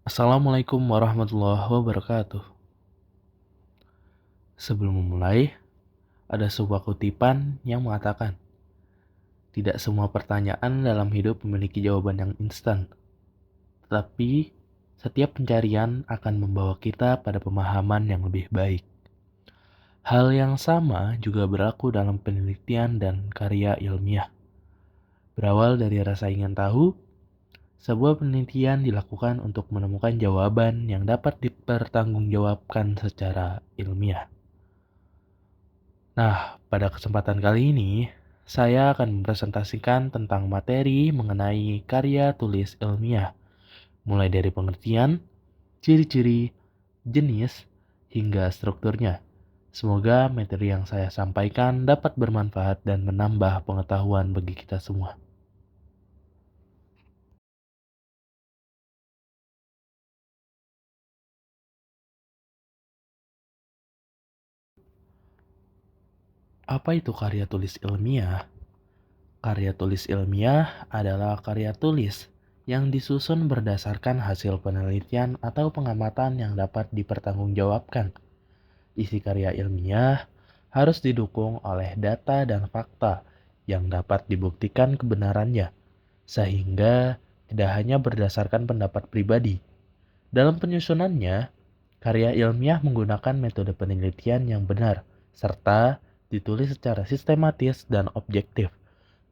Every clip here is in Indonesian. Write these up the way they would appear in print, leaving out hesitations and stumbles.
Assalamualaikum warahmatullahi wabarakatuh. Sebelum memulai, ada sebuah kutipan yang mengatakan, tidak semua pertanyaan dalam hidup memiliki jawaban yang instan, tetapi setiap pencarian akan membawa kita pada pemahaman yang lebih baik. Hal yang sama juga berlaku dalam penelitian dan karya ilmiah. Berawal dari rasa ingin tahu, sebuah penelitian dilakukan untuk menemukan jawaban yang dapat dipertanggungjawabkan secara ilmiah. Nah, pada kesempatan kali ini, saya akan mempresentasikan tentang materi mengenai karya tulis ilmiah, mulai dari pengertian, ciri-ciri, jenis, hingga strukturnya. Semoga materi yang saya sampaikan dapat bermanfaat dan menambah pengetahuan bagi kita semua. Apa itu karya tulis ilmiah? Karya tulis ilmiah adalah karya tulis yang disusun berdasarkan hasil penelitian atau pengamatan yang dapat dipertanggungjawabkan. Isi karya ilmiah harus didukung oleh data dan fakta yang dapat dibuktikan kebenarannya, sehingga tidak hanya berdasarkan pendapat pribadi. Dalam penyusunannya, karya ilmiah menggunakan metode penelitian yang benar, serta ditulis secara sistematis dan objektif.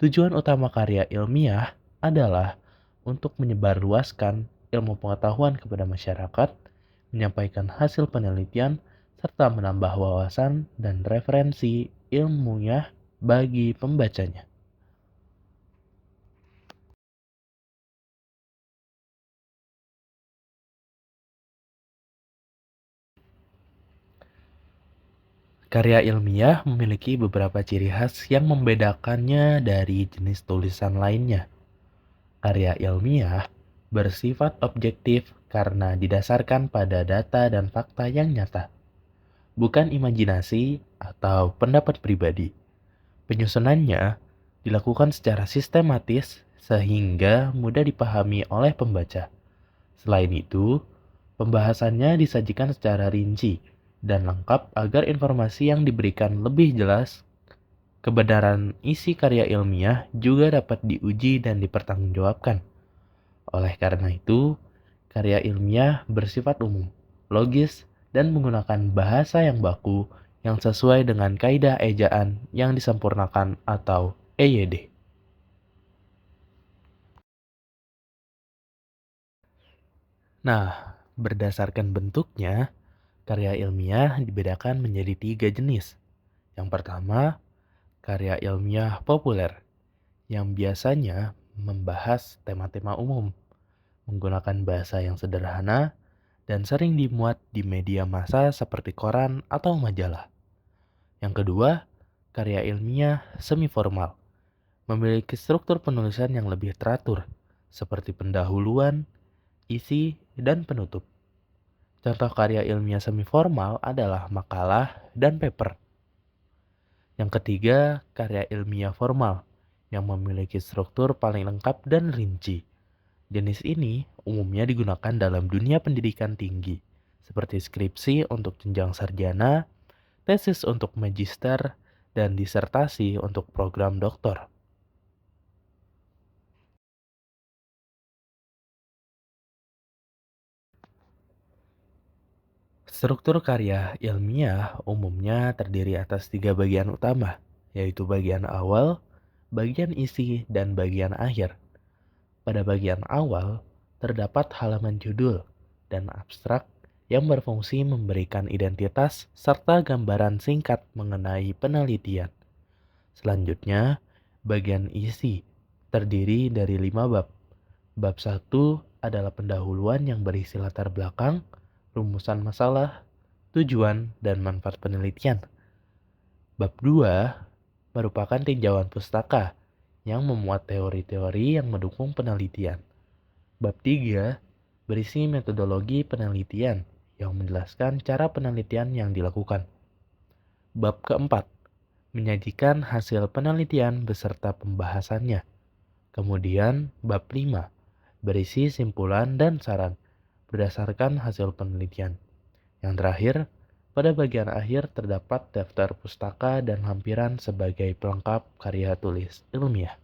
Tujuan utama karya ilmiah adalah untuk menyebarluaskan ilmu pengetahuan kepada masyarakat, menyampaikan hasil penelitian, serta menambah wawasan dan referensi ilmunya bagi pembacanya. Karya ilmiah memiliki beberapa ciri khas yang membedakannya dari jenis tulisan lainnya. Karya ilmiah bersifat objektif karena didasarkan pada data dan fakta yang nyata, bukan imajinasi atau pendapat pribadi. Penyusunannya dilakukan secara sistematis sehingga mudah dipahami oleh pembaca. Selain itu, pembahasannya disajikan secara rinci dan lengkap agar informasi yang diberikan lebih jelas. Kebenaran isi karya ilmiah juga dapat diuji dan dipertanggungjawabkan. Oleh karena itu, karya ilmiah bersifat umum, logis, dan menggunakan bahasa yang baku yang sesuai dengan kaidah ejaan yang disempurnakan atau EYD. Nah, berdasarkan bentuknya, karya ilmiah dibedakan menjadi 3 jenis. Yang pertama, karya ilmiah populer, yang biasanya membahas tema-tema umum, menggunakan bahasa yang sederhana, dan sering dimuat di media massa seperti koran atau majalah. Yang kedua, karya ilmiah semi formal, memiliki struktur penulisan yang lebih teratur, seperti pendahuluan, isi, dan penutup. Contoh karya ilmiah semi formal adalah makalah dan paper. Yang ketiga, karya ilmiah formal, yang memiliki struktur paling lengkap dan rinci. Jenis ini umumnya digunakan dalam dunia pendidikan tinggi, seperti skripsi untuk jenjang sarjana, tesis untuk magister, dan disertasi untuk program doktor. Struktur karya ilmiah umumnya terdiri atas 3 bagian utama, yaitu bagian awal, bagian isi, dan bagian akhir. Pada bagian awal, terdapat halaman judul dan abstrak yang berfungsi memberikan identitas serta gambaran singkat mengenai penelitian. Selanjutnya, bagian isi terdiri dari 5 bab. Bab 1 adalah pendahuluan yang berisi latar belakang, rumusan masalah, tujuan, dan manfaat penelitian. Bab 2 merupakan tinjauan pustaka yang memuat teori-teori yang mendukung penelitian. Bab 3 berisi metodologi penelitian yang menjelaskan cara penelitian yang dilakukan. Bab keempat menyajikan hasil penelitian beserta pembahasannya. Kemudian bab 5 berisi simpulan dan saran. berdasarkan hasil penelitian. Yang terakhir, pada bagian akhir terdapat daftar pustaka dan lampiran sebagai pelengkap karya tulis ilmiah.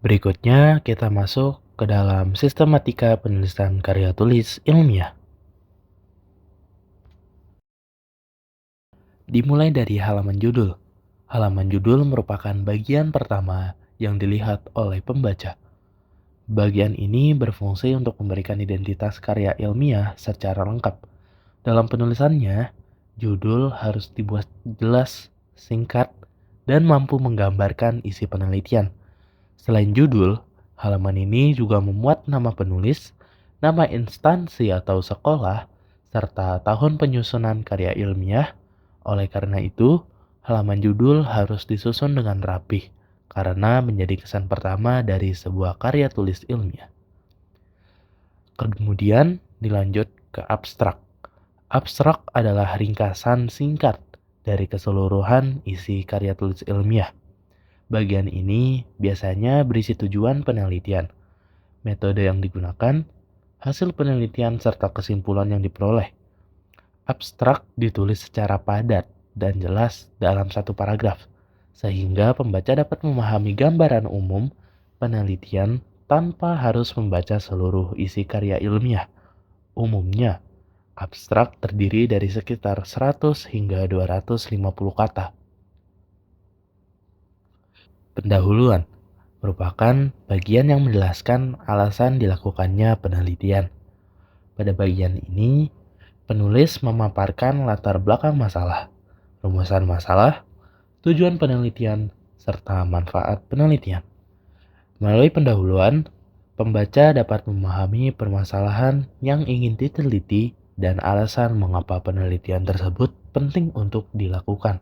Berikutnya, kita masuk ke dalam sistematika penulisan karya tulis ilmiah. Dimulai dari halaman judul. Halaman judul merupakan bagian pertama yang dilihat oleh pembaca. Bagian ini berfungsi untuk memberikan identitas karya ilmiah secara lengkap. Dalam penulisannya, judul harus dibuat jelas, singkat, dan mampu menggambarkan isi penelitian. Selain judul, halaman ini juga memuat nama penulis, nama instansi atau sekolah, serta tahun penyusunan karya ilmiah. Oleh karena itu, halaman judul harus disusun dengan rapih karena menjadi kesan pertama dari sebuah karya tulis ilmiah. Kemudian dilanjut ke abstrak. Abstrak adalah ringkasan singkat dari keseluruhan isi karya tulis ilmiah. Bagian ini biasanya berisi tujuan penelitian, metode yang digunakan, hasil penelitian, serta kesimpulan yang diperoleh. Abstrak ditulis secara padat dan jelas dalam satu paragraf, sehingga pembaca dapat memahami gambaran umum penelitian tanpa harus membaca seluruh isi karya ilmiah. Umumnya, abstrak terdiri dari sekitar 100 hingga 250 kata. Pendahuluan merupakan bagian yang menjelaskan alasan dilakukannya penelitian. Pada bagian ini, penulis memaparkan latar belakang masalah, rumusan masalah, tujuan penelitian, serta manfaat penelitian. Melalui pendahuluan, pembaca dapat memahami permasalahan yang ingin diteliti dan alasan mengapa penelitian tersebut penting untuk dilakukan.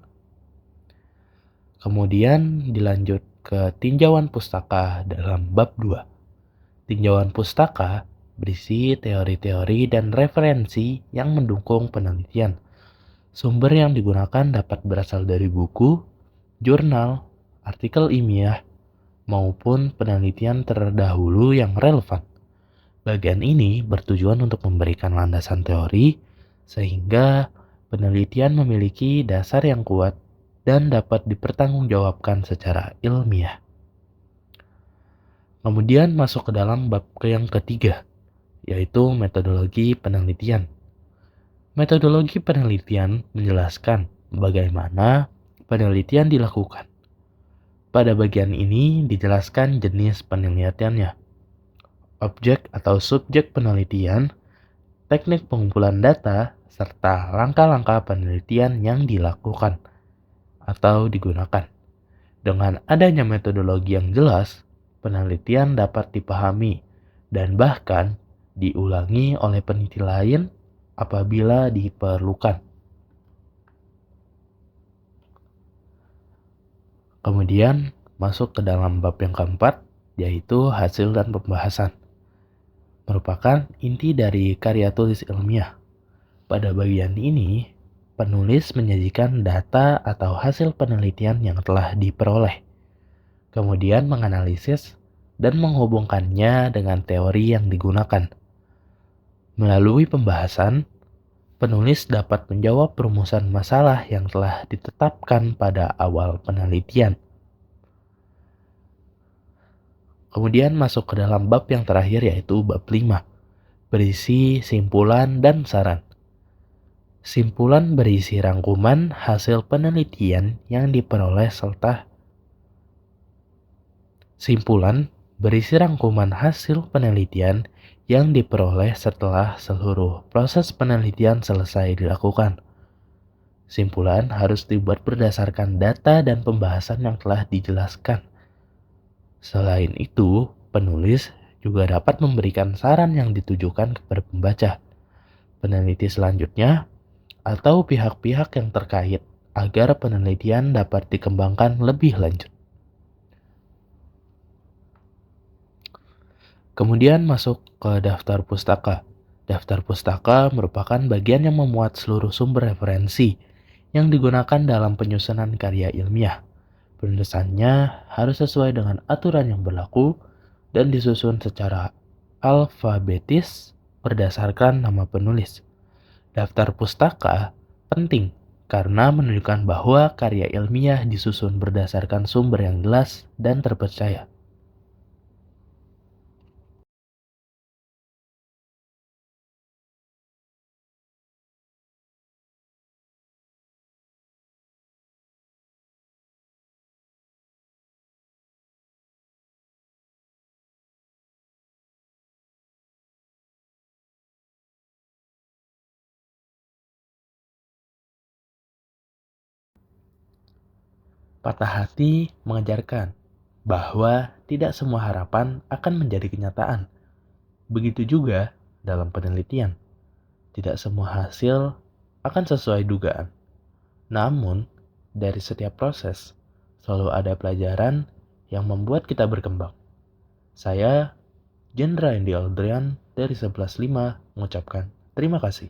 Kemudian dilanjut ke tinjauan pustaka dalam bab 2. Tinjauan pustaka berisi teori-teori dan referensi yang mendukung penelitian. Sumber yang digunakan dapat berasal dari buku, jurnal, artikel ilmiah, maupun penelitian terdahulu yang relevan. Bagian ini bertujuan untuk memberikan landasan teori sehingga penelitian memiliki dasar yang kuat dan dapat dipertanggungjawabkan secara ilmiah. Kemudian masuk ke dalam bab yang ketiga, yaitu metodologi penelitian. Metodologi penelitian menjelaskan bagaimana penelitian dilakukan. Pada bagian ini dijelaskan jenis penelitiannya, objek atau subjek penelitian, teknik pengumpulan data, serta langkah-langkah penelitian yang dilakukan atau digunakan. Dengan adanya metodologi yang jelas, penelitian dapat dipahami dan bahkan diulangi oleh peneliti lain apabila diperlukan. Kemudian masuk ke dalam bab yang keempat, yaitu hasil dan pembahasan. Merupakan inti dari karya tulis ilmiah. Pada bagian ini, penulis menyajikan data atau hasil penelitian yang telah diperoleh, kemudian menganalisis dan menghubungkannya dengan teori yang digunakan. Melalui pembahasan, penulis dapat menjawab perumusan masalah yang telah ditetapkan pada awal penelitian. Kemudian masuk ke dalam bab yang terakhir, yaitu bab 5, berisi simpulan dan saran. Simpulan berisi rangkuman hasil penelitian yang diperoleh serta setelah seluruh proses penelitian selesai dilakukan. Simpulan harus dibuat berdasarkan data dan pembahasan yang telah dijelaskan. Selain itu, Penulis juga dapat memberikan saran yang ditujukan kepada pembaca, peneliti selanjutnya, atau pihak-pihak yang terkait agar penelitian dapat dikembangkan lebih lanjut. Kemudian masuk ke daftar pustaka. Daftar pustaka merupakan bagian yang memuat seluruh sumber referensi yang digunakan dalam penyusunan karya ilmiah. Penulisannya harus sesuai dengan aturan yang berlaku dan disusun secara alfabetis berdasarkan nama penulis. Daftar pustaka penting karena menunjukkan bahwa karya ilmiah disusun berdasarkan sumber yang jelas dan terpercaya. Patah hati mengajarkan bahwa tidak semua harapan akan menjadi kenyataan. Begitu juga dalam penelitian, tidak semua hasil akan sesuai dugaan. Namun, dari setiap proses, selalu ada pelajaran yang membuat kita berkembang. Saya, Jendra Endi Aldrian dari 11.5 mengucapkan terima kasih.